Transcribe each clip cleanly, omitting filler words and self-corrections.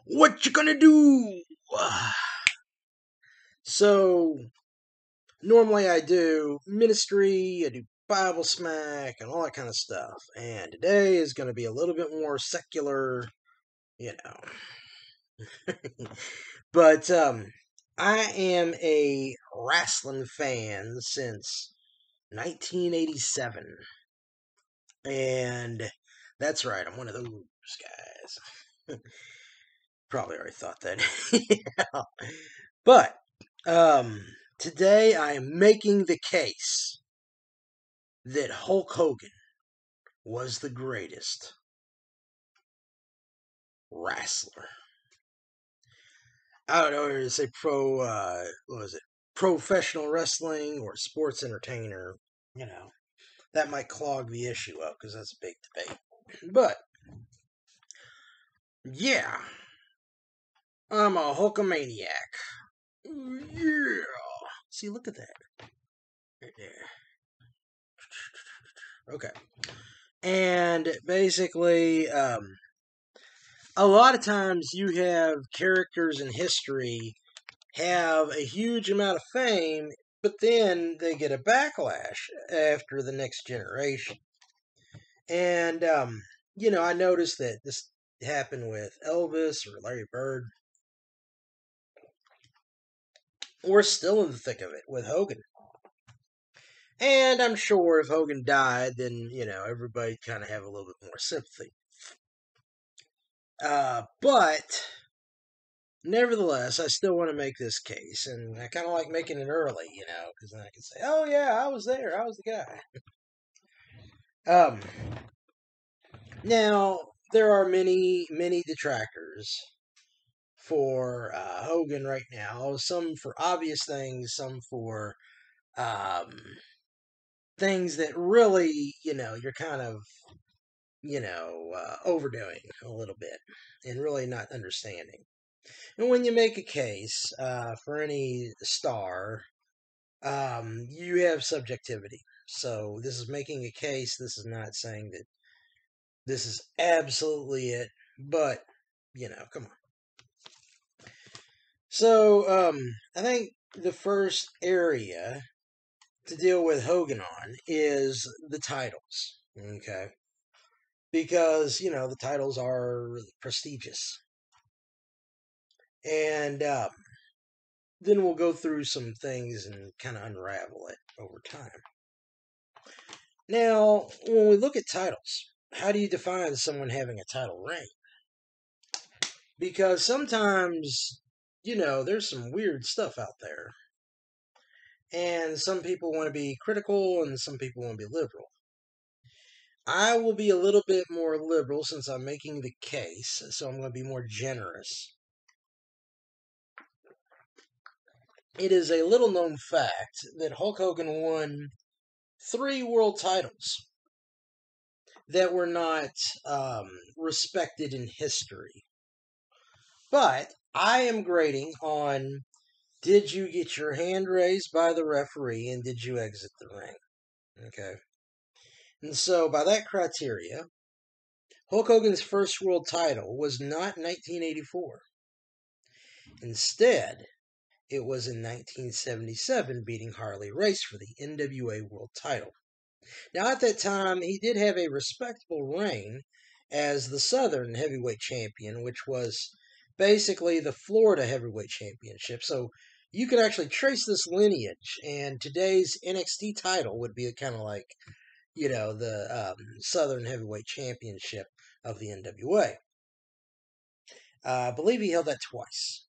What you gonna do? So, normally I do ministry, I do Bible smack, and all that kind of stuff. And today is going to be a little bit more secular, you know. But I am a wrestling fan since 1987. And that's right, I'm one of those guys. Probably already thought that. Yeah. But today I am making the case that Hulk Hogan was the greatest wrestler. I don't know whether to say what was it? Professional wrestling or sports entertainer. You know, that might clog the issue up because that's a big debate. But yeah, I'm a Hulkamaniac. Yeah. See, look at that. Right there. Okay. And basically, a lot of times you have characters in history have a huge amount of fame, but then they get a backlash after the next generation. And, I noticed that this happened with Elvis or Larry Bird. We're still in the thick of it with Hogan. And I'm sure if Hogan died, then, everybody kind of have a little bit more sympathy. But nevertheless, I still want to make this case, and I kind of like making it early, because then I can say, "Oh yeah, I was there. I was the guy." Now there are many detractors for Hogan right now. Some for obvious things, some for um, things that really, you're kind of, overdoing a little bit and really not understanding. And when you make a case for any star, you have subjectivity. So this is making a case. This is not saying that this is absolutely it, but come on. So I think the first area to deal with Hogan on is the titles. Okay, because the titles are prestigious, and then we'll go through some things and kind of unravel it over time. Now, when we look at titles, how do you define someone having a title reign? Because sometimes, there's some weird stuff out there. And some people want to be critical and some people want to be liberal. I will be a little bit more liberal since I'm making the case, so I'm going to be more generous. It is a little known fact that Hulk Hogan won 3 world titles that were not respected in history. But I am grading on, did you get your hand raised by the referee and did you exit the ring? Okay. And so by that criteria, Hulk Hogan's first world title was not 1984. Instead, it was in 1977, beating Harley Race for the NWA world title. Now, at that time, he did have a respectable reign as the Southern Heavyweight Champion, which was basically the Florida Heavyweight Championship. So you could actually trace this lineage, and today's NXT title would be kind of like, the Southern Heavyweight Championship of the NWA. I believe he held that twice.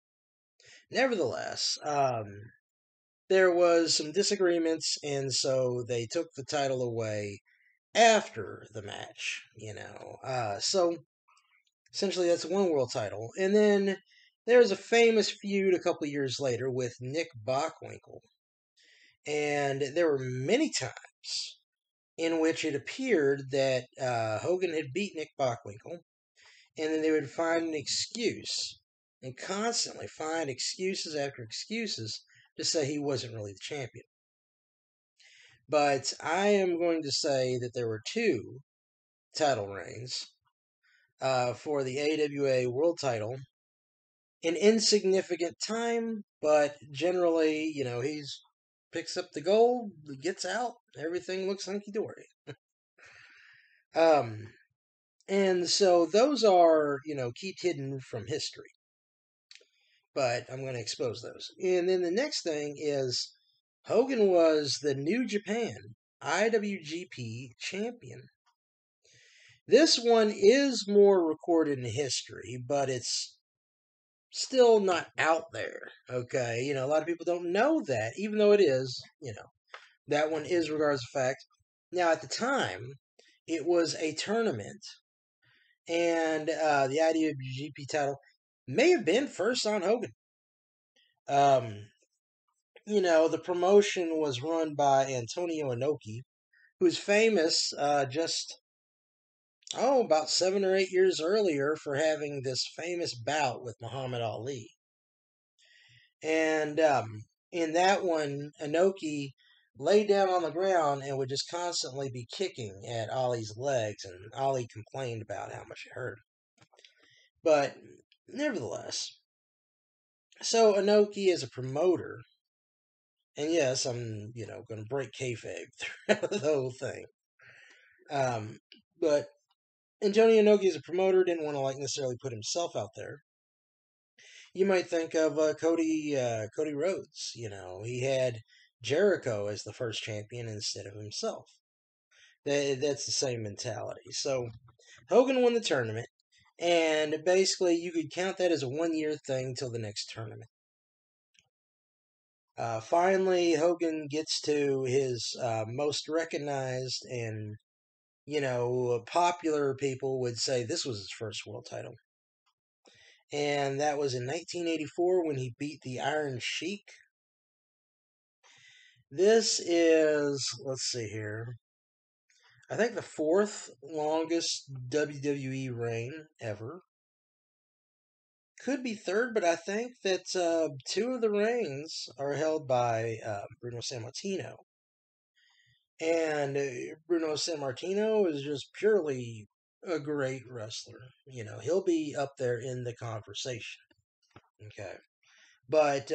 Nevertheless, there was some disagreements, and so they took the title away after the match, So essentially, that's one world title. And then there's a famous feud a couple years later with Nick Bockwinkel. And there were many times in which it appeared that Hogan had beat Nick Bockwinkel, and then they would find an excuse and constantly find excuses after excuses to say he wasn't really the champion. But I am going to say that there were 2 title reigns for the AWA World title an insignificant time, but generally, he's picks up the gold, gets out, everything looks hunky dory. Um, and so those are, kept hidden from history, but I'm going to expose those. And then the next thing is Hogan was the New Japan IWGP champion. This one is more recorded in history, but it's still not out there. Okay, a lot of people don't know that, even though it is, that one is regarded as a fact. Now, at the time, it was a tournament, and the IWGP title may have been first on Hogan. The promotion was run by Antonio Inoki, who's famous about 7 or 8 years earlier for having this famous bout with Muhammad Ali. And in that one, Inoki laid down on the ground and would just constantly be kicking at Ali's legs, and Ali complained about how much it hurt. But nevertheless, so Inoki is a promoter, and yes, I'm going to break kayfabe throughout the whole thing. But Antonio Inoki is a promoter, didn't want to necessarily put himself out there. You might think of Cody Rhodes. He had Jericho as the first champion instead of himself. That's the same mentality. So Hogan won the tournament, and basically you could count that as a 1-year thing till the next tournament. Finally, Hogan gets to his most recognized and popular people would say this was his first world title. And that was in 1984 when he beat the Iron Sheik. This is, let's see here, I think the fourth longest WWE reign ever. Could be third, but I think that two of the reigns are held by Bruno Sammartino. And Bruno Sammartino is just purely a great wrestler. He'll be up there in the conversation. Okay. But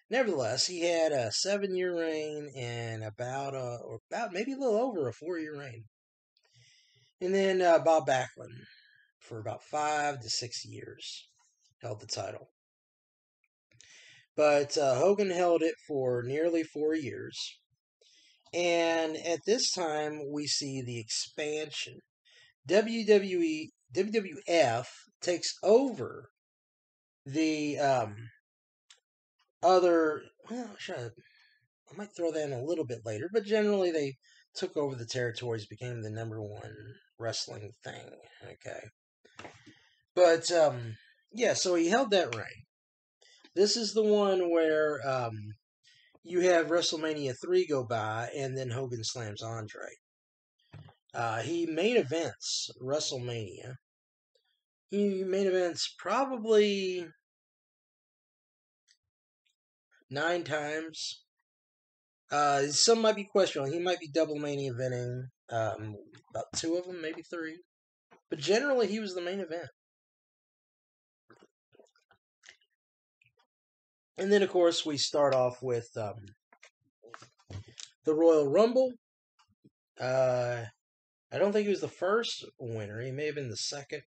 nevertheless, he had a 7-year reign and about maybe a little over a 4-year reign. And then Bob Backlund, for about 5 to 6 years, held the title. But Hogan held it for nearly 4 years. And at this time, we see the expansion. WWF takes over the other. Well, I might throw that in a little bit later, but generally they took over the territories, became the number one wrestling thing. Okay, but yeah, so he held that reign. This is the one where you have WrestleMania 3 go by, and then Hogan slams Andre. He main events WrestleMania. He main events probably 9 times. Some might be questionable. He might be double main eventing about 2 of them, maybe 3. But generally, he was the main event. And then, of course, we start off with the Royal Rumble. I don't think he was the first winner. He may have been the second.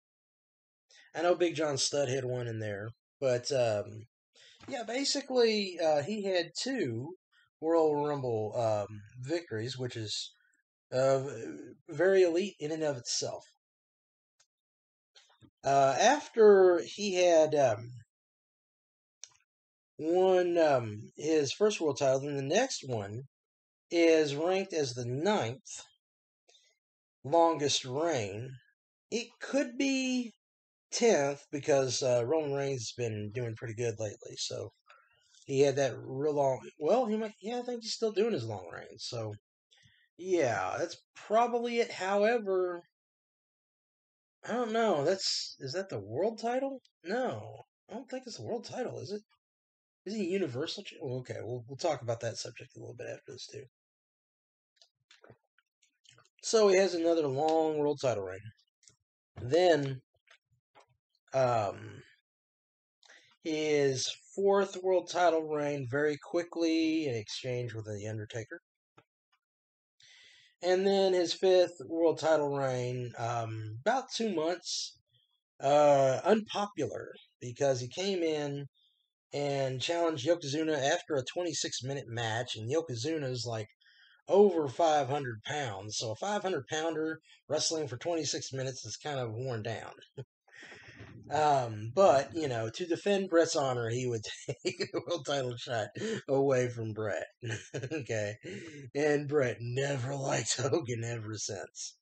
I know Big John Studd had one in there. But, yeah, basically, he had 2 Royal Rumble victories, which is very elite in and of itself. After he had won his first world title, then the next one is ranked as the 9th longest reign. It could be 10th because Roman Reigns has been doing pretty good lately, so he had that real long. Well, he might. Yeah, I think he's still doing his long reign. So yeah, that's probably it. However, I don't know. Is that the world title? No, I don't think it's the world title. Is it? Is he universal? Well, okay, we'll talk about that subject a little bit after this too. So he has another long world title reign. Then, His fourth world title reign very quickly in exchange with The Undertaker. And then his fifth world title reign, about 2 months, unpopular because he came in and challenged Yokozuna after a 26-minute match, and Yokozuna's like over 500 pounds, so a 500-pounder wrestling for 26 minutes is kind of worn down. But to defend Brett's honor, he would take the world title shot away from Brett. Okay, and Brett never liked Hogan ever since.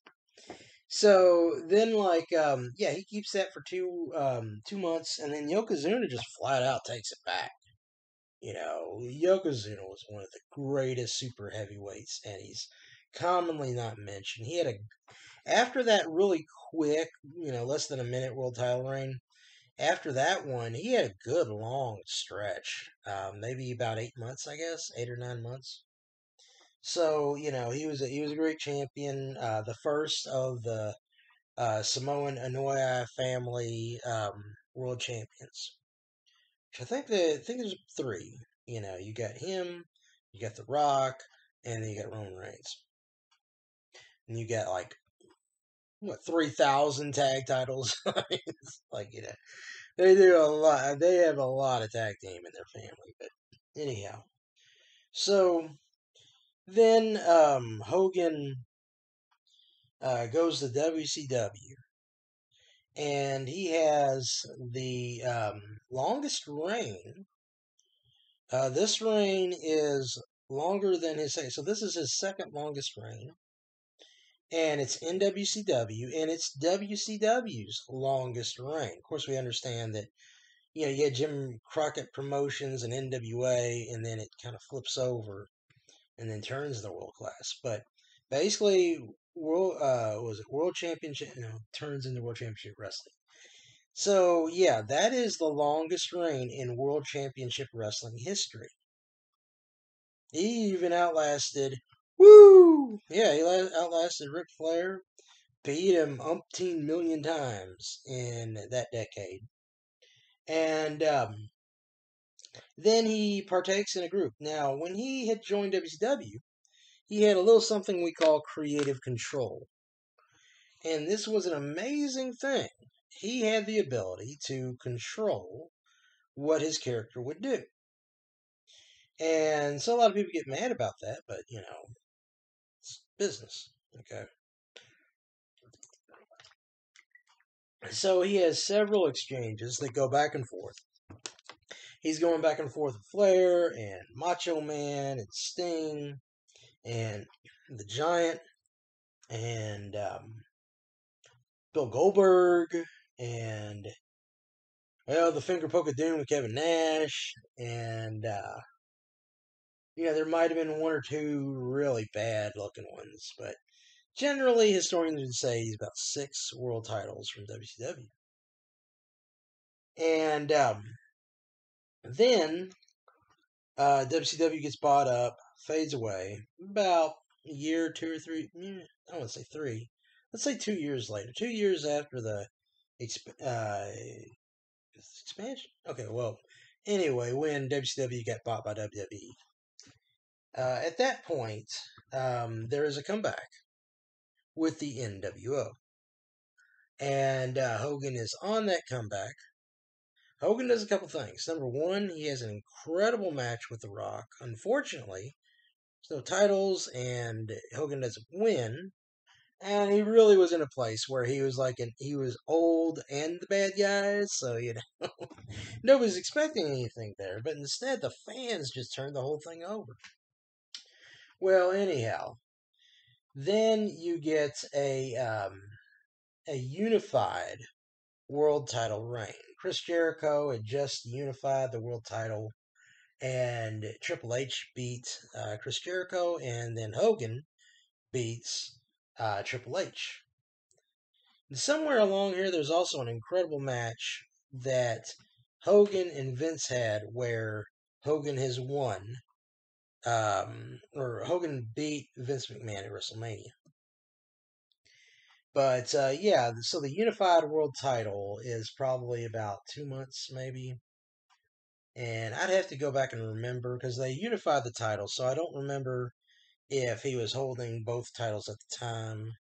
So then, he keeps that for 2 months, and then Yokozuna just flat out takes it back. Yokozuna was one of the greatest super heavyweights, and he's commonly not mentioned. After that really quick, less than a minute world title reign. After that one, he had a good long stretch, maybe about 8 months, I guess, 8 or 9 months. So he was a great champion, the first of the Samoan Inoue family world champions. Which I think there's three. You got him, you got The Rock, and then you got Roman Reigns, and you got like what 3,000 tag titles. It's they do a lot. They have a lot of tag team in their family, but anyhow. So then Hogan goes to WCW, and he has the longest reign. This reign is longer than his second. So this is his second longest reign, and it's in WCW, and it's WCW's longest reign. Of course, we understand that you had Jim Crockett Promotions and NWA, and then it kind of flips over and then turns to world class. But basically, World Championship? Turns into World Championship Wrestling. So yeah, that is the longest reign in World Championship Wrestling history. He even outlasted, woo! Yeah, he outlasted Ric Flair, beat him umpteen million times in that decade. And then he partakes in a group. Now, when he had joined WCW, he had a little something we call creative control. And this was an amazing thing. He had the ability to control what his character would do. And so a lot of people get mad about that, but it's business. Okay. So he has several exchanges that go back and forth. He's going back and forth with Flair and Macho Man and Sting and the Giant and Bill Goldberg and the finger poke of doom with Kevin Nash, and there might have been one or two really bad looking ones, but generally historians would say he's about 6 world titles from WCW. And then WCW gets bought up, fades away. About a year, 2 or 3. I don't want to say 3. Let's say 2 years later. 2 years after the expansion. Okay, well, anyway, when WCW got bought by WWE, at that point, there is a comeback with the NWO, and Hogan is on that comeback. Hogan does a couple things. Number one, he has an incredible match with The Rock. Unfortunately, there's no titles, and Hogan doesn't win. And he really was in a place where he was he was old and the bad guys, so nobody's expecting anything there. But instead, the fans just turned the whole thing over. Well, anyhow, then you get a unified world title reign. Chris Jericho had just unified the world title, and Triple H beat Chris Jericho, and then Hogan beats Triple H. And somewhere along here, there's also an incredible match that Hogan and Vince had where Hogan has won, or Hogan beat Vince McMahon at WrestleMania. But so the unified world title is probably about 2 months, maybe. And I'd have to go back and remember because they unified the titles, so I don't remember if he was holding both titles at the time.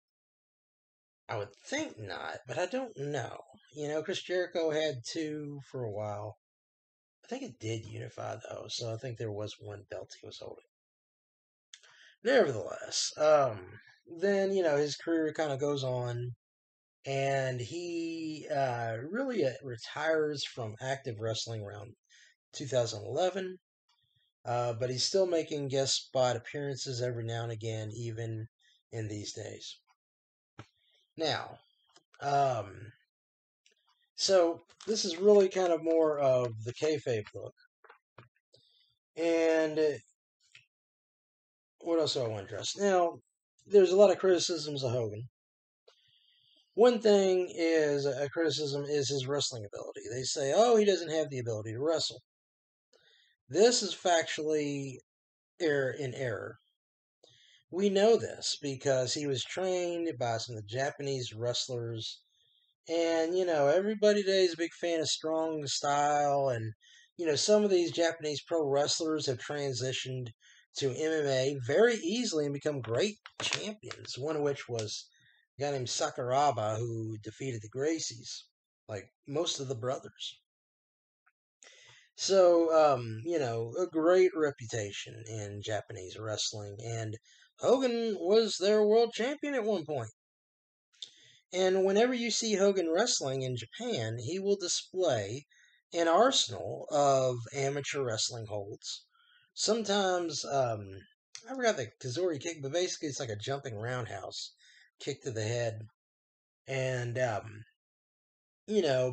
I would think not, but I don't know. Chris Jericho had two for a while. I think it did unify though, so I think there was one belt he was holding. Nevertheless, then his career kind of goes on, and he really retires from active wrestling around 2011. But he's still making guest spot appearances every now and again, even in these days. Now, so this is really kind of more of the kayfabe look. And what else do I want to address? Now, there's a lot of criticisms of Hogan. One thing is a criticism is his wrestling ability. They say, oh, he doesn't have the ability to wrestle. This is factually error. We know this because he was trained by some of the Japanese wrestlers. And, everybody today is a big fan of strong style. And, some of these Japanese pro wrestlers have transitioned to MMA very easily and become great champions. One of which was a guy named Sakuraba who defeated the Gracies, like most of the brothers. So, a great reputation in Japanese wrestling. And Hogan was their world champion at one point. And whenever you see Hogan wrestling in Japan, he will display an arsenal of amateur wrestling holds. Sometimes, I forgot the Kazori kick, but basically it's like a jumping roundhouse kick to the head. And,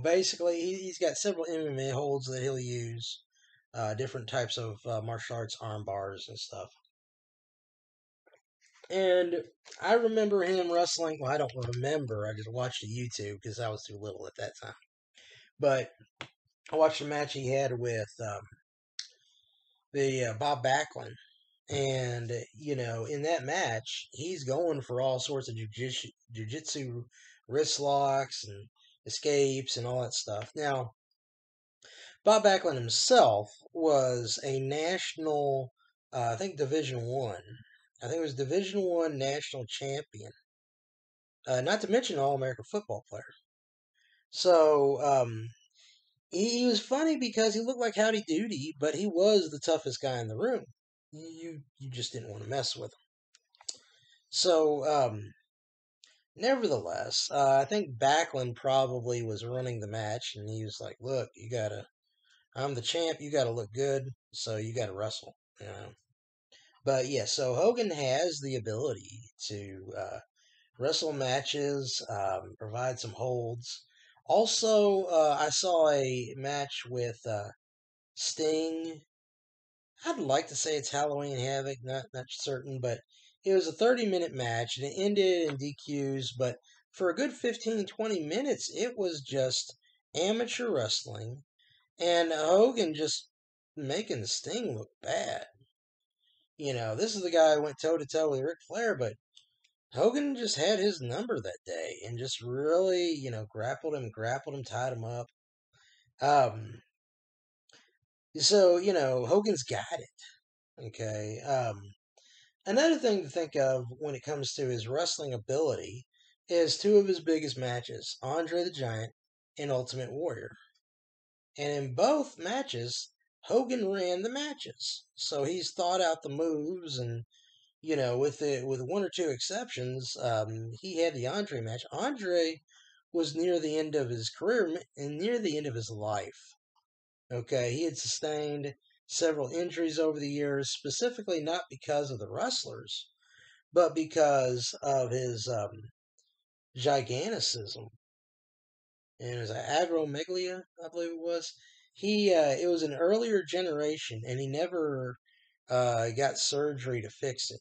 basically he's got several MMA holds that he'll use, different types of martial arts arm bars and stuff. And I remember him wrestling. Well, I don't remember. I just watched the YouTube because I was too little at that time. But I watched a match he had with the Bob Backlund. And, in that match, he's going for all sorts of jujitsu wrist locks and escapes and all that stuff. Now, Bob Backlund himself was a national, I think Division One. I think it was Division One national champion. Not to mention All American football player. So he was funny because he looked like Howdy Doody, but he was the toughest guy in the room. You just didn't want to mess with him. So nevertheless, I think Backlund probably was running the match, and he was like, "Look, I'm the champ. You gotta look good, so you gotta wrestle." But yeah, so Hogan has the ability to wrestle matches, provide some holds. Also, I saw a match with Sting. I'd like to say it's Halloween Havoc, not certain, but it was a 30-minute match and it ended in DQs. But for a good 15-20 minutes, it was just amateur wrestling and Hogan just making Sting look bad. This is the guy who went toe to toe with Ric Flair, but Hogan just had his number that day and just really, grappled him, tied him up. So, Hogan's got it. Okay. Another thing to think of when it comes to his wrestling ability is two of his biggest matches, Andre the Giant and Ultimate Warrior. And in both matches, Hogan ran the matches. So he's thought out the moves and with one or two exceptions, he had the Andre match. Andre was near the end of his career and near the end of his life. Okay, he had sustained several injuries over the years, specifically not because of the wrestlers, but because of his giganticism. And it was agromegalia, I believe it was. It was an earlier generation, and he never got surgery to fix it.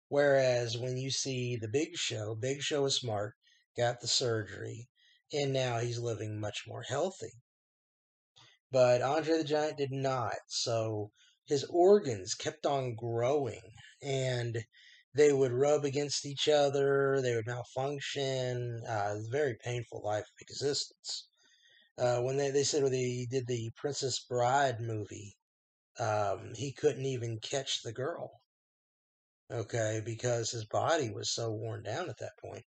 Whereas when you see the Big Show is smart, got the surgery, and now he's living much more healthy. But Andre the Giant did not. So his organs kept on growing and they would rub against each other, they would malfunction. It was a very painful life of existence. When they said when he did the Princess Bride movie, he couldn't even catch the girl, okay, because his body was so worn down at that point.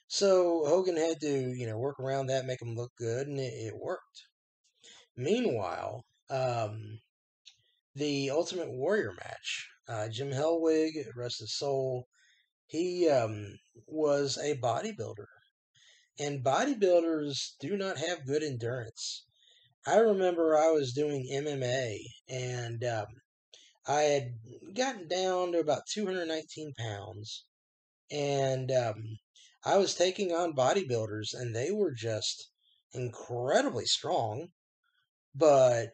So Hogan had to, work around that, make him look good, and it worked. Meanwhile, the Ultimate Warrior match, Jim Hellwig, rest his soul, he was a bodybuilder. And bodybuilders do not have good endurance. I remember I was doing MMA, and I had gotten down to about 219 pounds. And I was taking on bodybuilders, and they were just incredibly strong. But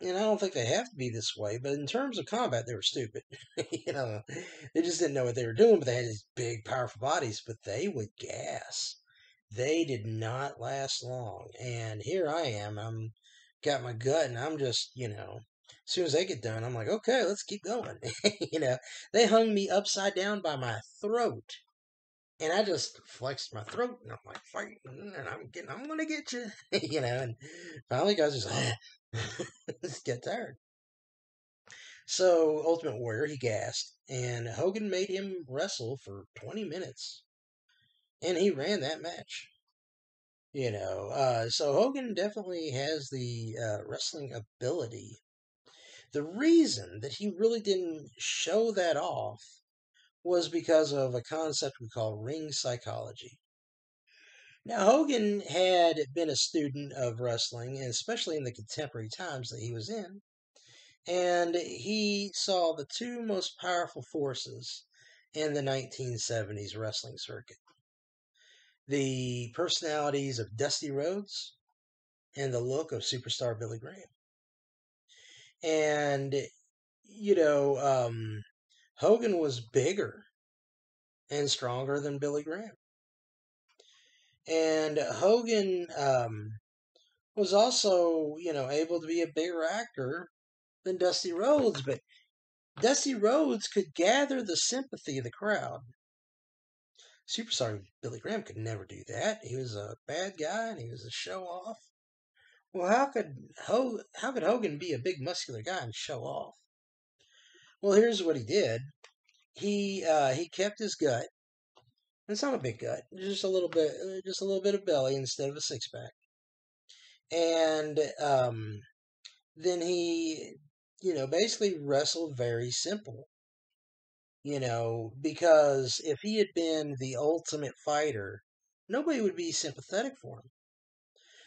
and I don't think they have to be this way, but in terms of combat, they were stupid. They just didn't know what they were doing, but they had these big, powerful bodies, but they would gas. They did not last long. And here I am. I'm got my gut, and I'm just, as soon as they get done, I'm like, okay, let's keep going. you know, they hung me upside down by my throat. And I just flexed my throat, and I'm like fighting, and I'm gonna get you, And finally, guys just just get tired. So Ultimate Warrior, he gasped, and Hogan made him wrestle for 20 minutes, and he ran that match. So Hogan definitely has the wrestling ability. The reason that he really didn't show that off was because of a concept we call ring psychology. Now, Hogan had been a student of wrestling, and especially in the contemporary times that he was in, and he saw the two most powerful forces in the 1970s wrestling circuit: the personalities of Dusty Rhodes and the look of superstar Billy Graham. And, you know, um, Hogan was bigger and stronger than Billy Graham. And Hogan was also, able to be a bigger actor than Dusty Rhodes, but Dusty Rhodes could gather the sympathy of the crowd. Superstar Billy Graham could never do that. He was a bad guy and he was a show off. Well, how could Hogan be a big muscular guy and show off? Well, here's what he did. He kept his gut. It's not a big gut, just a little bit of belly instead of a six pack. And then he, basically wrestled very simple. Because if he had been the ultimate fighter, nobody would be sympathetic for him.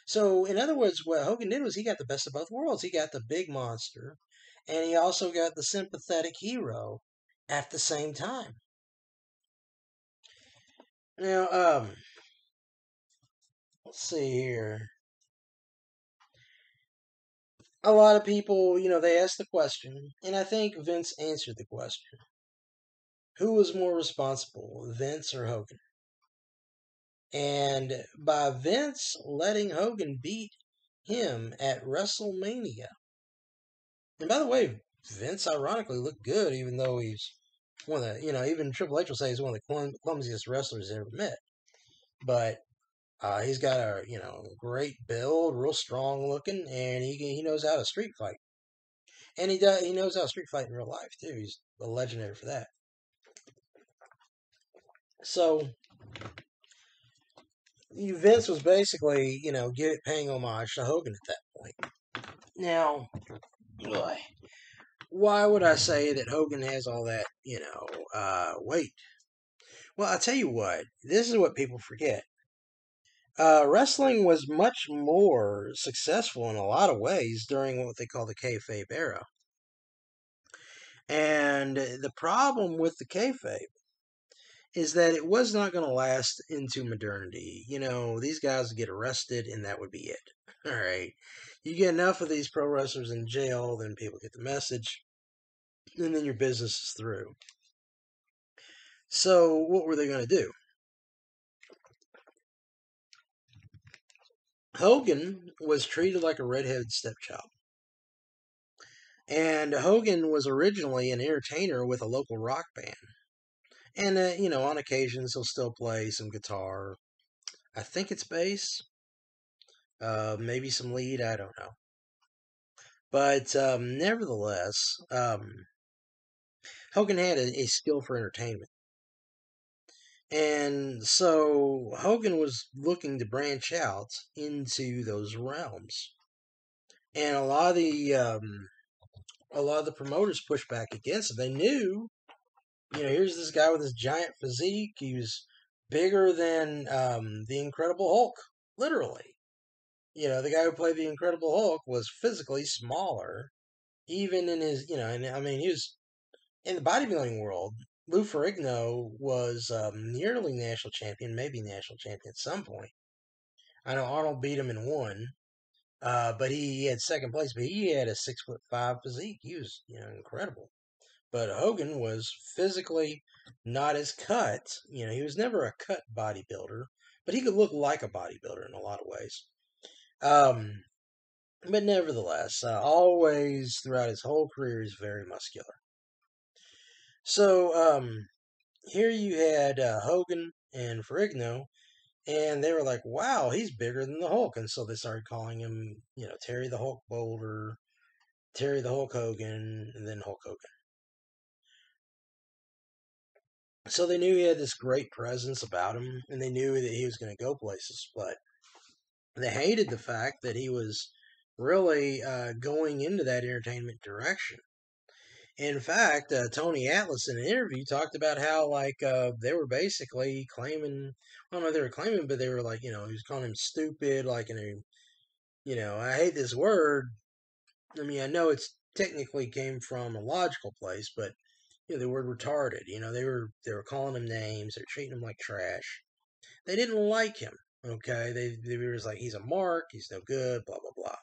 So, in other words, what Hogan did was he got the best of both worlds. He got the big monster, and he also got the sympathetic hero at the same time. Now, let's see here. A lot of people, they asked the question, and I think Vince answered the question. Who was more responsible, Vince or Hogan? And by Vince letting Hogan beat him at WrestleMania. And by the way, Vince ironically looked good, even though he's one of the, even Triple H will say he's one of the clumsiest wrestlers he's ever met. But he's got a, great build, real strong looking, and he knows how to street fight. And he knows how to street fight in real life too. He's a legendary for that. So Vince was basically, paying homage to Hogan at that point. Now, boy, why would I say that Hogan has all that, weight? Well, I'll tell you what, this is what people forget. Wrestling was much more successful in a lot of ways during what they call the kayfabe era. And the problem with the kayfabe is that it was not going to last into modernity. These guys would get arrested and that would be it. All right. You get enough of these pro wrestlers in jail, then people get the message, and then your business is through. So, what were they going to do? Hogan was treated like a redheaded stepchild. And Hogan was originally an entertainer with a local rock band. And, on occasions he'll still play some guitar. I think it's bass. maybe some lead, I don't know. But nevertheless, Hogan had a skill for entertainment. And so Hogan was looking to branch out into those realms. And a lot of the promoters pushed back against it. They knew, here's this guy with this giant physique. He was bigger than the Incredible Hulk, literally. The guy who played the Incredible Hulk was physically smaller, even in his, and I mean, he was in the bodybuilding world. Lou Ferrigno was nearly national champion, maybe national champion at some point. I know Arnold beat him in one, but he had second place. But he had a 6'5" physique. He was, incredible. But Hogan was physically not as cut. He was never a cut bodybuilder, but he could look like a bodybuilder in a lot of ways. But nevertheless, always throughout his whole career, he's very muscular. So here you had Hogan and Ferrigno, and they were like, "Wow, he's bigger than the Hulk," and so they started calling him, Terry the Hulk Boulder, Terry the Hulk Hogan, and then Hulk Hogan. So they knew he had this great presence about him, and they knew that he was going to go places, but they hated the fact that he was really going into that entertainment direction. In fact, Tony Atlas in an interview talked about how they were basically claiming, I don't know if they were claiming, but they were like, he was calling him stupid, like I hate this word. I mean, I know it's technically came from a logical place, but the word retarded. They were calling him names, they're treating him like trash. They didn't like him. Okay, they were just like, he's a mark, he's no good, blah blah blah.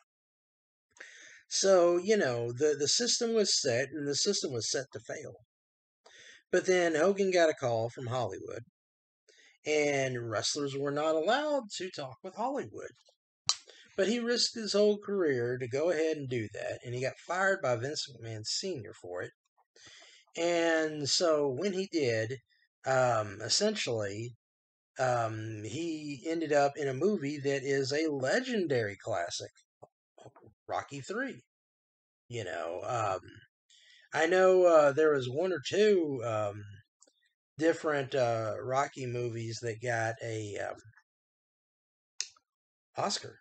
So, the system was set, and the system was set to fail. But then Hogan got a call from Hollywood, and wrestlers were not allowed to talk with Hollywood. But he risked his whole career to go ahead and do that, and he got fired by Vince McMahon Sr. for it. And so when he did, essentially, he ended up in a movie that is a legendary classic, Rocky 3. I know there was one or two different Rocky movies that got a Oscar.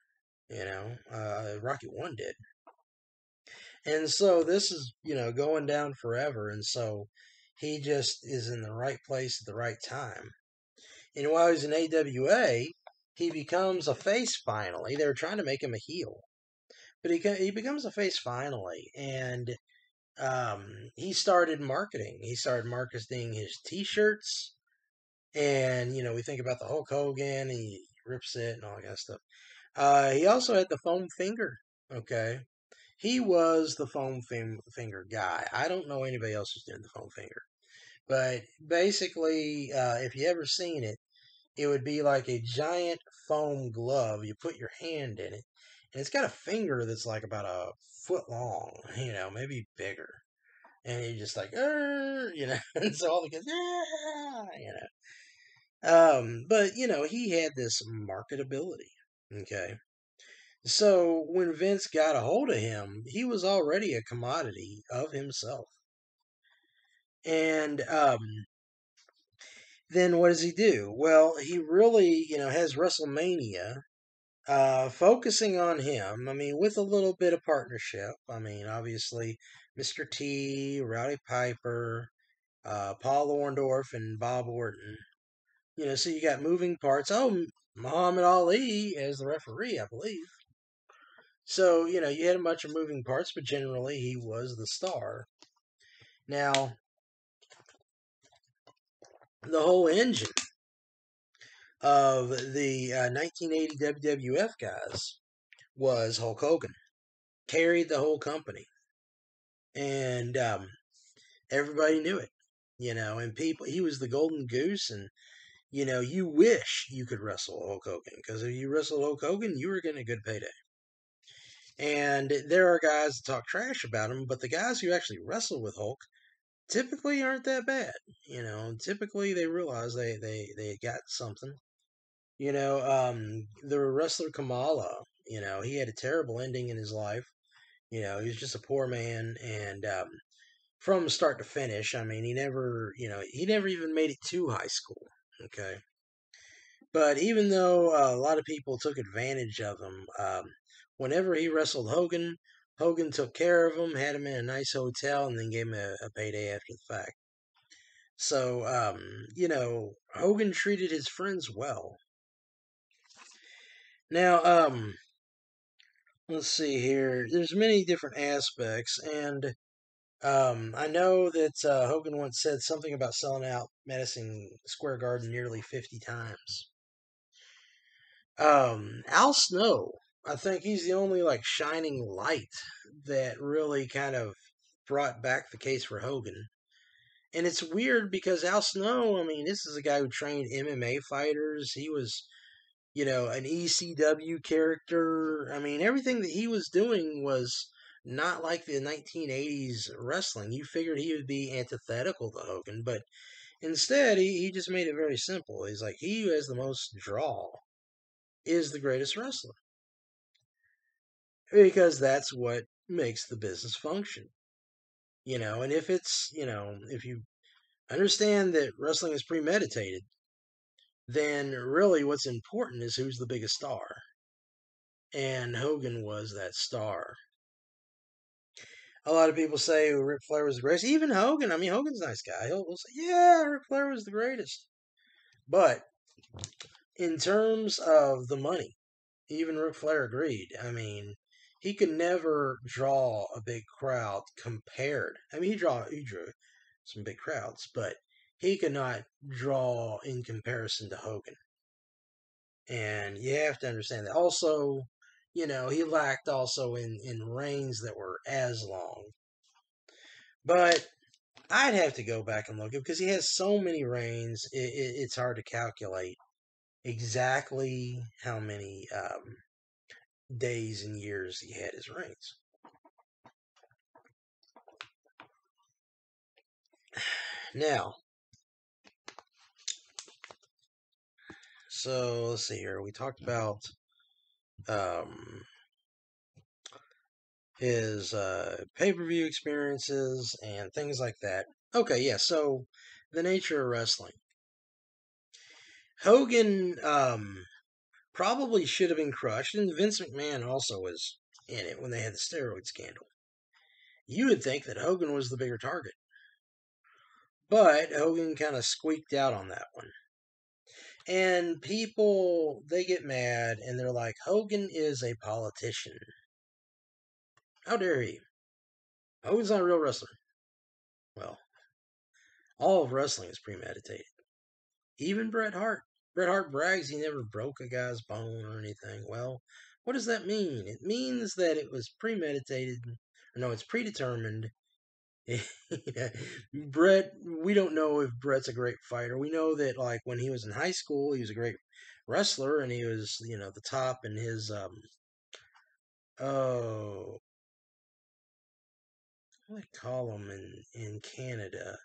Rocky 1 did. And so this is, going down forever. And so he just is in the right place at the right time. And while he's in AWA, he becomes a face finally. They were trying to make him a heel. But he becomes a face finally. And he started marketing. He started marketing his T-shirts. And, we think about the Hulk Hogan. He rips it and all that kind of stuff. He also had the foam finger. Okay. He was the foam finger guy. I don't know anybody else who's doing the foam finger. But basically, if you ever seen it, it would be like a giant foam glove. You put your hand in it, and it's got a finger that's like about a foot long, maybe bigger. And you're just like, and so all the kids, but he had this marketability. Okay. So when Vince got a hold of him, he was already a commodity of himself. And then what does he do? Well, he really, has WrestleMania focusing on him. I mean, with a little bit of partnership. I mean, obviously, Mr. T, Rowdy Piper, Paul Orndorff, and Bob Orton. So you got moving parts. Oh, Muhammad Ali as the referee, I believe. So, you had a bunch of moving parts, but generally he was the star. Now, the whole engine of the 1980 WWF guys was Hulk Hogan. Carried the whole company. And everybody knew it, and people, he was the golden goose, and, you wish you could wrestle Hulk Hogan, because if you wrestled Hulk Hogan, you were getting a good payday. And there are guys that talk trash about him, but the guys who actually wrestle with Hulk typically aren't that bad. Typically they realize they got something. The wrestler Kamala, He had a terrible ending in his life. He was just a poor man, and from start to finish, I mean, he never even made it to high school. Okay, but even though a lot of people took advantage of him, whenever he wrestled Hogan, Hogan took care of him, had him in a nice hotel, and then gave him a payday after the fact. So, Hogan treated his friends well. Now, let's see here. There's many different aspects, and I know that Hogan once said something about selling out Madison Square Garden nearly 50 times. Al Snow, I think he's the only like shining light that really kind of brought back the case for Hogan. And it's weird because Al Snow, I mean, this is a guy who trained MMA fighters. He was, an ECW character. I mean, everything that he was doing was not like the 1980s wrestling. You figured he would be antithetical to Hogan, but instead, he just made it very simple. He's like, he who has the most draw is the greatest wrestler because that's what makes the business function. And if you understand that wrestling is premeditated, then really what's important is who's the biggest star. And Hogan was that star. A lot of people say Ric Flair was the greatest. Even Hogan, I mean, Hogan's a nice guy. He'll say, yeah, Ric Flair was the greatest. But in terms of the money, even Ric Flair agreed. I mean, he could never draw a big crowd compared. I mean, he drew some big crowds, but he could not draw in comparison to Hogan. And you have to understand that. Also, he lacked also in reigns that were as long. But I'd have to go back and look at because he has so many reigns. It's hard to calculate exactly how many days and years he had his reigns. Now, so let's see here. We talked about um, his pay-per-view experiences and things like that. Okay, yeah. So the nature of wrestling. Hogan probably should have been crushed, and Vince McMahon also was in it when they had the steroid scandal. You would think that Hogan was the bigger target, but Hogan kind of squeaked out on that one. And people, they get mad and they're like, Hogan is a politician. How dare he? Hogan's not a real wrestler. Well, all of wrestling is premeditated. Even Bret Hart. Bret Hart brags he never broke a guy's bone or anything. Well, what does that mean? It means that it was premeditated. Or no, it's predetermined. Bret, we don't know if Bret's a great fighter. We know that, like, when he was in high school, he was a great wrestler and he was, the top in his, oh, what do they call them in Canada?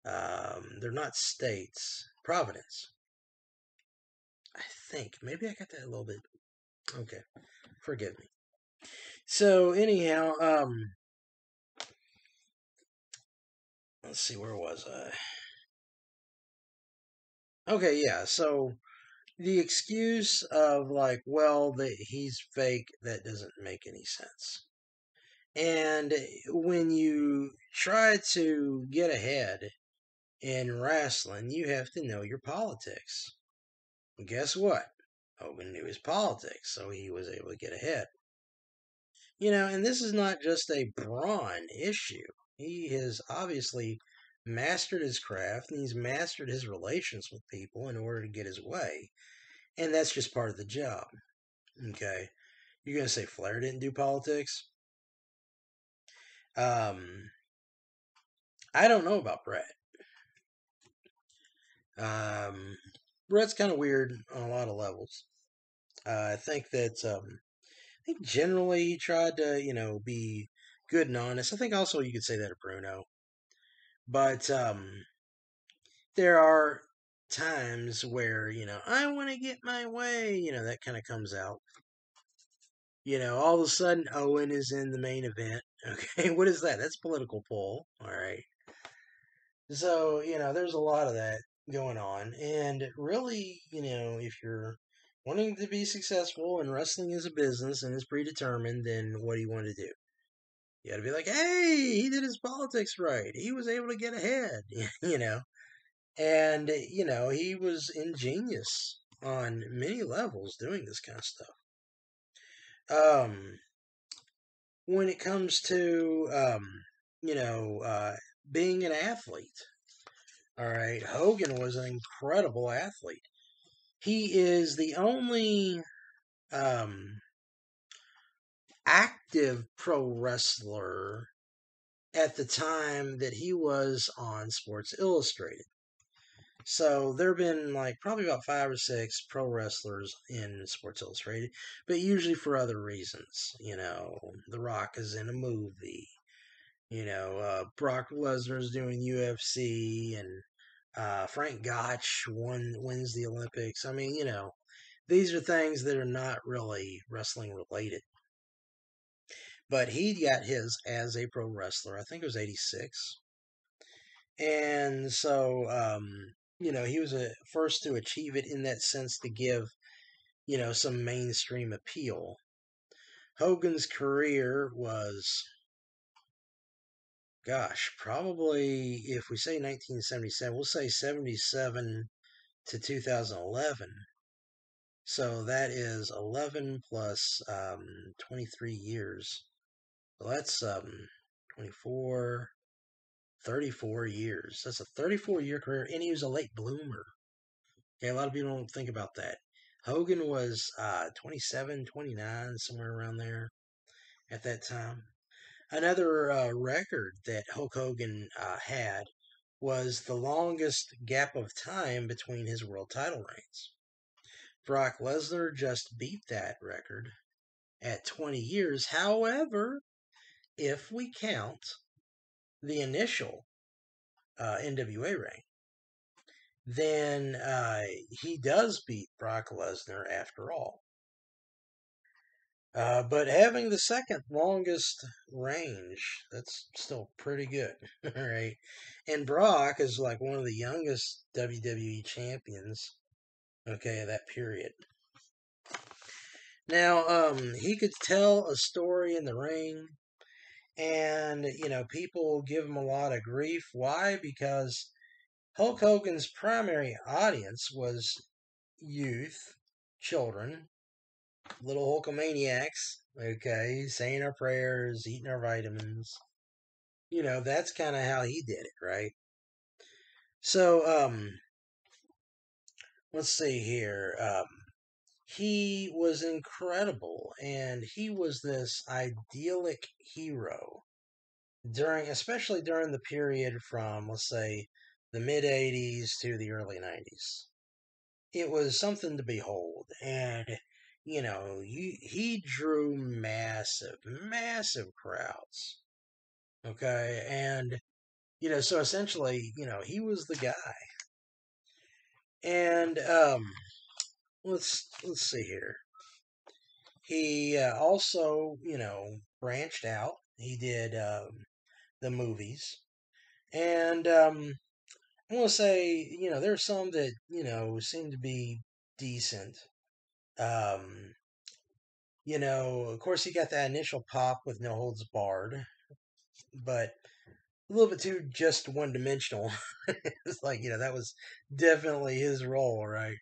They're not states. Providence. I think. Maybe I got that a little bit. Okay. Forgive me. So anyhow, let's see, where was I? Okay, yeah. So the excuse of like, well, that he's fake, that doesn't make any sense. And when you try to get ahead in wrestling, you have to know your politics. And guess what? Hogan knew his politics, so he was able to get ahead. And this is not just a brawn issue. He has obviously mastered his craft and he's mastered his relations with people in order to get his way. And that's just part of the job. Okay. You're going to say Flair didn't do politics? I don't know about Bret. Bret's kind of weird on a lot of levels. I think that I think generally he tried to, be good and honest. I think also you could say that of Bruno. But there are times where, I want to get my way, that kind of comes out. All of a sudden, Owen is in the main event. Okay, what is that? That's political pull. All right. So, there's a lot of that going on. And really, if you're wanting to be successful and wrestling is a business and is predetermined, then what do you want to do? You got to be like, hey, he did his politics right. He was able to get ahead, And, he was ingenious on many levels doing this kind of stuff. When it comes to, being an athlete, all right, Hogan was an incredible athlete. He is the only um, active pro wrestler at the time that he was on Sports Illustrated. So there have been like probably about 5 or 6 pro wrestlers in Sports Illustrated, but usually for other reasons. The Rock is in a movie. Brock Lesnar's doing UFC, and Frank Gotch wins the Olympics. I mean, these are things that are not really wrestling related. But he got his as a pro wrestler. I think it was 86. And so, he was a first to achieve it in that sense to give, some mainstream appeal. Hogan's career was, gosh, probably, if we say 1977, we'll say 77 to 2011. So that is 11 plus 23 years. So that's 24, 34 years. That's a 34-year career, and he was a late bloomer. Okay, a lot of people don't think about that. Hogan was 27, 29, somewhere around there at that time. Another record that Hulk Hogan had was the longest gap of time between his world title reigns. Brock Lesnar just beat that record at 20 years. However, if we count the initial NWA reign, then he does beat Brock Lesnar after all. But having the second longest range, that's still pretty good. All right. And Brock is like one of the youngest WWE champions, okay, of that period. Now, he could tell a story in the ring, and, people give him a lot of grief. Why? Because Hulk Hogan's primary audience was youth, children, little Hulkamaniacs, okay, saying our prayers, eating our vitamins. That's kind of how he did it, right? So, let's see here. He was incredible, and he was this idyllic hero especially during the period from, let's say, the mid 80s to the early 90s. It was something to behold, and he drew massive, massive crowds. Okay, and so essentially, he was the guy. And let's see here. He also, branched out. He did the movies, and I want to say, there's some that seem to be decent. Um, of course, he got that initial pop with No Holds Barred, but a little bit too just one dimensional. It's like, that was definitely his role, right?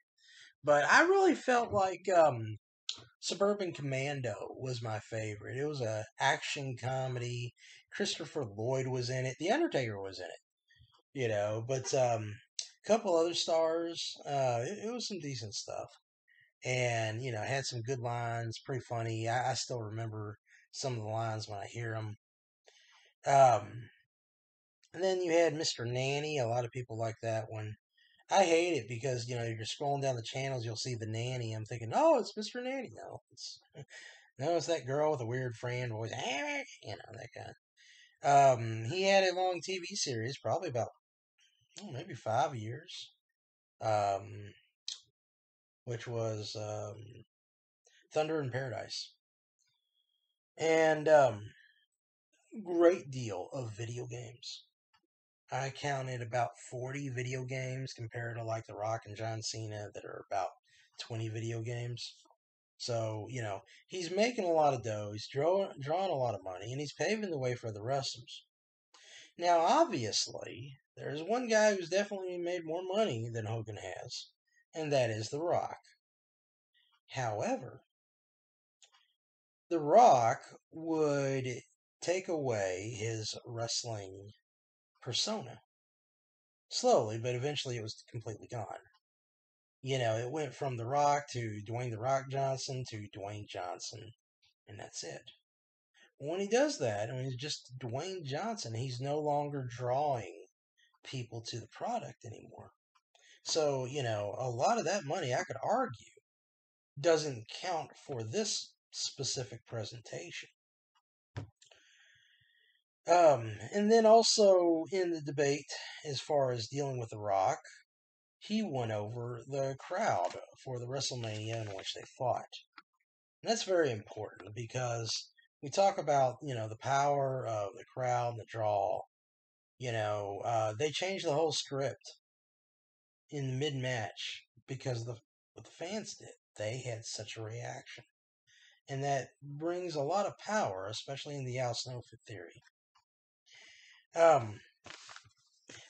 But I really felt like Suburban Commando was my favorite. It was a action comedy. Christopher Lloyd was in it. The Undertaker was in it, but a couple other stars. It was some decent stuff. And, had some good lines, pretty funny. I still remember some of the lines when I hear them. And then you had Mr. Nanny. A lot of people like that one. I hate it because, you're scrolling down the channels, you'll see the nanny. I'm thinking, oh, it's Mr. Nanny. No, it's that girl with a weird Fran voice. That guy. He had a long TV series, probably about maybe 5 years. um, which was Thunder in Paradise. And great deal of video games. I counted about 40 video games compared to like The Rock and John Cena that are about 20 video games. So, he's making a lot of dough, he's drawing a lot of money, and he's paving the way for the wrestlers. Now, obviously, there's one guy who's definitely made more money than Hogan has, and that is The Rock. However, The Rock would take away his wrestling persona. Slowly, but eventually it was completely gone. It went from The Rock to Dwayne The Rock Johnson to Dwayne Johnson, and that's it. When he does that, he's just Dwayne Johnson, he's no longer drawing people to the product anymore. So, a lot of that money, I could argue, doesn't count for this specific presentation. And then also in the debate, as far as dealing with The Rock, he won over the crowd for the WrestleMania in which they fought. And that's very important because we talk about, the power of the crowd and the draw. They changed the whole script in the mid-match because of what the fans did. They had such a reaction. And that brings a lot of power, especially in the Al Snowfit theory.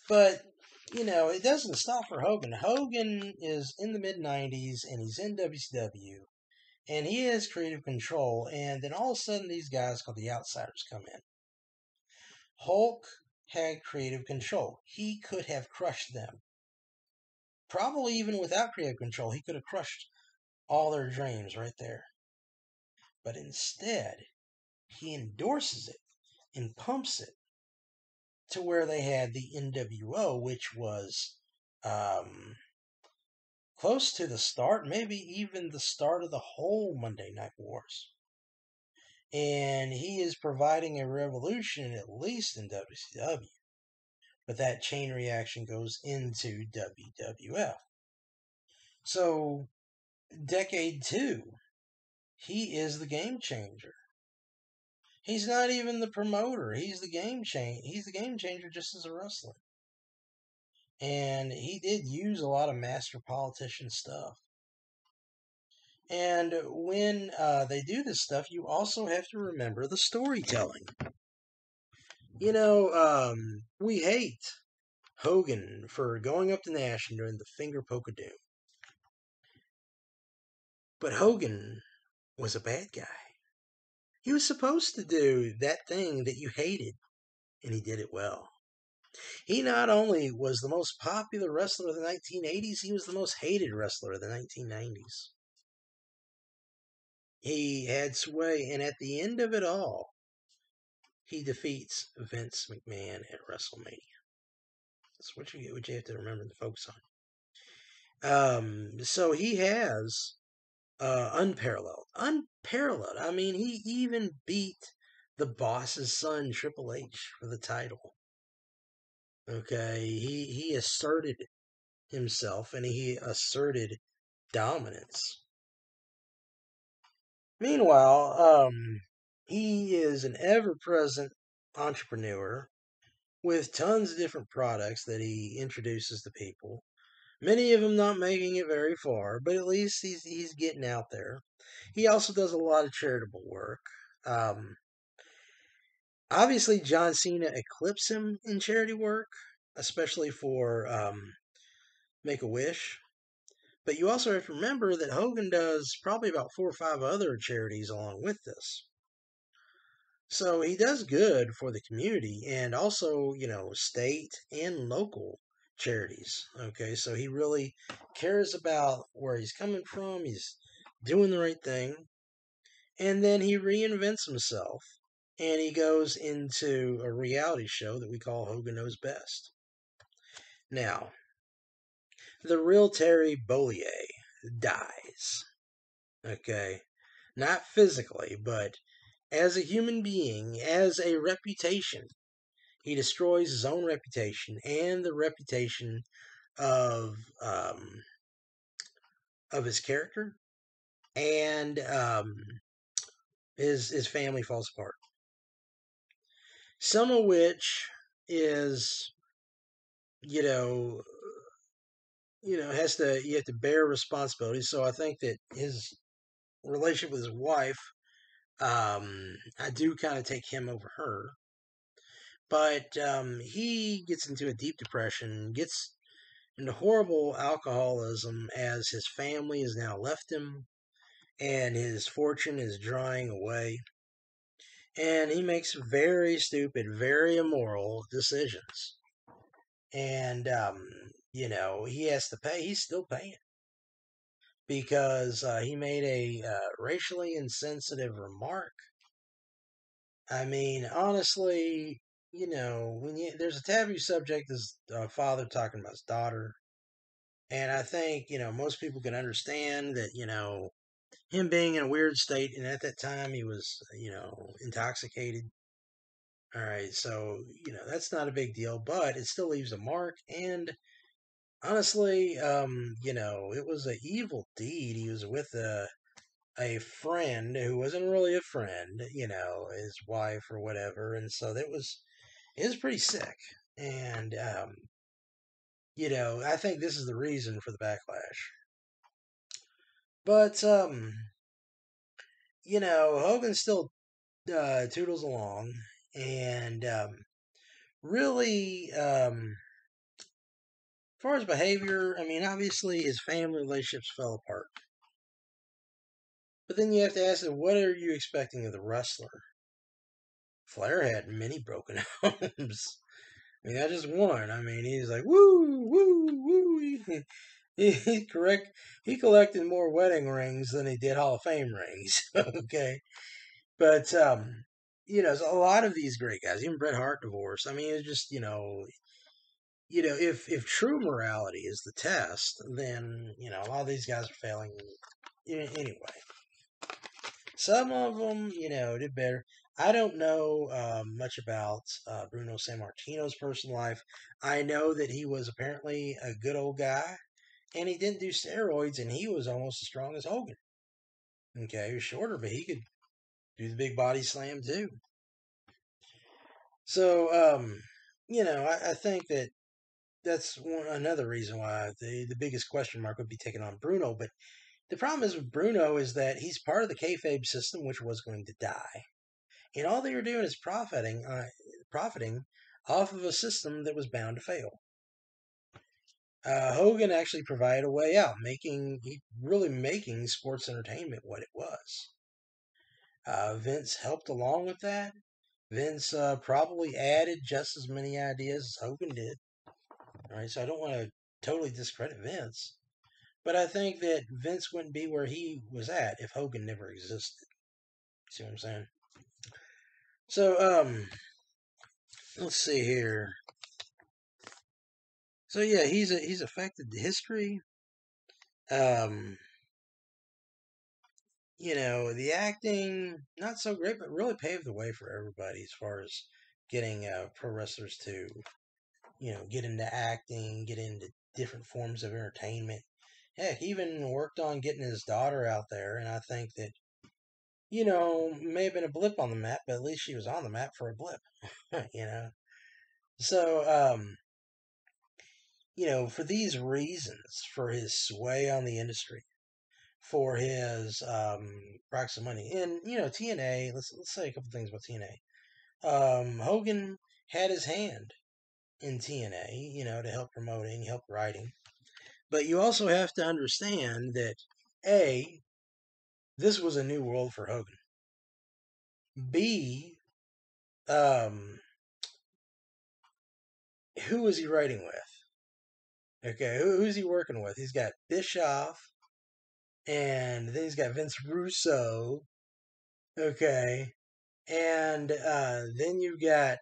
But, it doesn't stop for Hogan. Hogan is in the mid-90s, and he's in WCW, and he has creative control, and then all of a sudden these guys called the Outsiders come in. Hulk had creative control. He could have crushed them. Probably even without creative control, he could have crushed all their dreams right there. But instead, he endorses it and pumps it to where they had the NWO, which was close to the start, maybe even the start of the whole Monday Night Wars. And he is providing a revolution, at least in WCW. But that chain reaction goes into WWF. So, decade 2, he is the game changer. He's not even the promoter. He's the game changer. He's the game changer just as a wrestler. And he did use a lot of master politician stuff. And when they do this stuff, you also have to remember the storytelling. We hate Hogan for going up to Nash and doing the finger poke of doom. But Hogan was a bad guy. He was supposed to do that thing that you hated, and he did it well. He not only was the most popular wrestler of the 1980s, he was the most hated wrestler of the 1990s. He had sway, and at the end of it all, he defeats Vince McMahon at WrestleMania. That's what you have to remember to focus on. So he has unparalleled. I mean, he even beat the boss's son, Triple H, for the title. Okay, he asserted himself and he asserted dominance. Meanwhile, he is an ever-present entrepreneur with tons of different products that he introduces to people. Many of them not making it very far, but at least he's getting out there. He also does a lot of charitable work. Obviously, John Cena eclipsed him in charity work, especially for Make-A-Wish. But you also have to remember that Hogan does probably about 4 or 5 other charities along with this. So he does good for the community and also, state and local charities. Okay, so he really cares about where he's coming from. He's doing the right thing. And then he reinvents himself and he goes into a reality show that we call Hogan Knows Best. Now, the real Terry Bollier dies. Okay, not physically, but as a human being, as a reputation. He destroys his own reputation and the reputation of um, of his character, and his family falls apart. Some of which is, you know, has to you have to bear responsibility. So I think that his relationship with his wife, I do kind of take him over her. But he gets into a deep depression, gets into horrible alcoholism as his family has now left him and his fortune is drying away. And he makes very stupid, very immoral decisions. And, he has to pay. He's still paying because he made a racially insensitive remark. I mean, honestly, there's a taboo subject, as a father talking about his daughter, and I think most people can understand that him being in a weird state, and at that time he was intoxicated. All right, so that's not a big deal, but it still leaves a mark. And honestly, it was an evil deed. He was with a friend who wasn't really a friend, his wife or whatever, and so it was pretty sick. And I think this is the reason for the backlash. But Hogan still toodles along, and really, as far as behavior, I mean, obviously his family relationships fell apart. But then you have to ask him, what are you expecting of the wrestler? Flair had many broken homes. I mean, not just one. I mean, he's like, woo, woo, woo. He collected more wedding rings than he did Hall of Fame rings. Okay. But, so a lot of these great guys, even Bret Hart divorced. I mean, it's just, if true morality is the test, then, a lot of these guys are failing anyway. Some of them, did better. I don't know much about Bruno Sammartino's personal life. I know that he was apparently a good old guy, and he didn't do steroids, and he was almost as strong as Hogan. Okay, he was shorter, but he could do the big body slam too. So, I think that that's another reason why the biggest question mark would be taken on Bruno. But the problem is with Bruno is that he's part of the kayfabe system, which was going to die. And all they were doing is profiting off of a system that was bound to fail. Hogan actually provided a way out, really making sports entertainment what it was. Vince helped along with that. Vince probably added just as many ideas as Hogan did. All right, so I don't want to totally discredit Vince, but I think that Vince wouldn't be where he was at if Hogan never existed. See what I'm saying? So, let's see here. So yeah, he's affected history. Um, the acting not so great, but really paved the way for everybody as far as getting pro wrestlers to get into acting, get into different forms of entertainment. Heck, even worked on getting his daughter out there, and I think that may have been a blip on the map, but at least she was on the map for a blip. So for these reasons, for his sway on the industry, for his proximity. And TNA. Let's say a couple things about TNA. Hogan had his hand in TNA, to help promoting, help writing. But you also have to understand that A, this was a new world for Hogan. B, who was he writing with? Okay, who's he working with? He's got Bischoff, and then he's got Vince Russo. Okay, and then you've got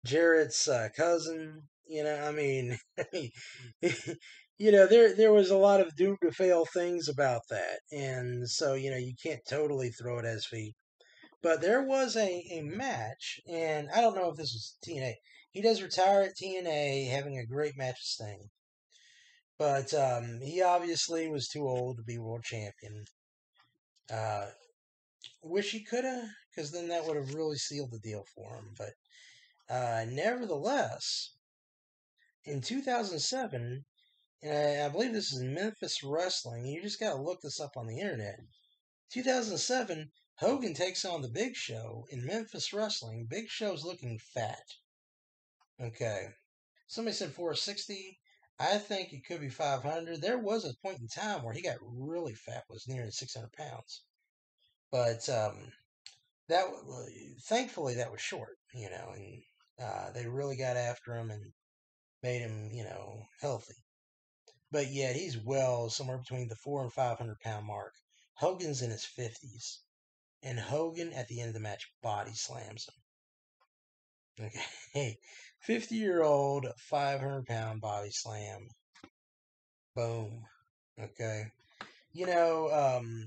Jarrett's cousin. I mean, there was a lot of doomed to fail things about that, and so you can't totally throw it at his feet. But there was a match, and I don't know if this was TNA. He does retire at TNA, having a great match with Sting. But he obviously was too old to be world champion. Uh, wish he could have, because then that would have really sealed the deal for him. But nevertheless, in 2007, and I believe this is Memphis Wrestling. You just got to look this up on the internet. 2007, Hogan takes on the Big Show in Memphis Wrestling. Big Show's looking fat. Okay. Somebody said 460. I think it could be 500. There was a point in time where he got really fat, was near 600 pounds. But that thankfully that was short, and they really got after him and made him, healthy. But yet he's well somewhere between the 400 and 500 pound mark. Hogan's in his 50s, and Hogan at the end of the match body slams him. Okay, 50-year-old 500-pound body slam. Boom. Okay.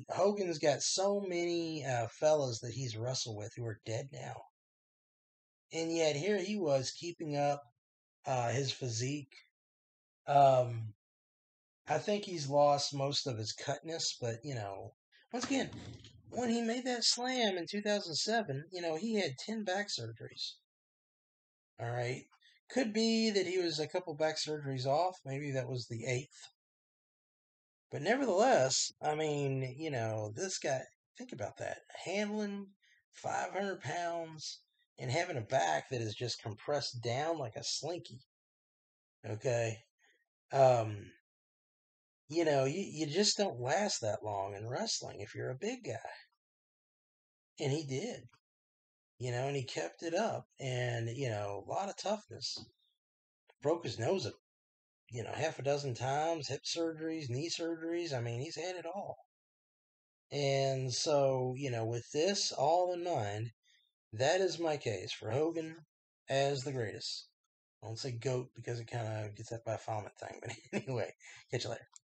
Hogan's got so many fellas that he's wrestled with who are dead now. And yet here he was keeping up his physique. Um, I think he's lost most of his cutness, but, once again, when he made that slam in 2007, he had 10 back surgeries. All right. Could be that he was a couple back surgeries off. Maybe that was the eighth. But nevertheless, I mean, this guy, think about that. Handling 500 pounds and having a back that is just compressed down like a slinky. Okay. Um, you just don't last that long in wrestling if you're a big guy. And he did, and he kept it up. And, a lot of toughness. Broke his nose half a dozen times, hip surgeries, knee surgeries. I mean, he's had it all. And so, with this all in mind, that is my case for Hogan as the greatest. I won't say GOAT because it kind of gets that by Falmouth thing, but anyway, catch you later.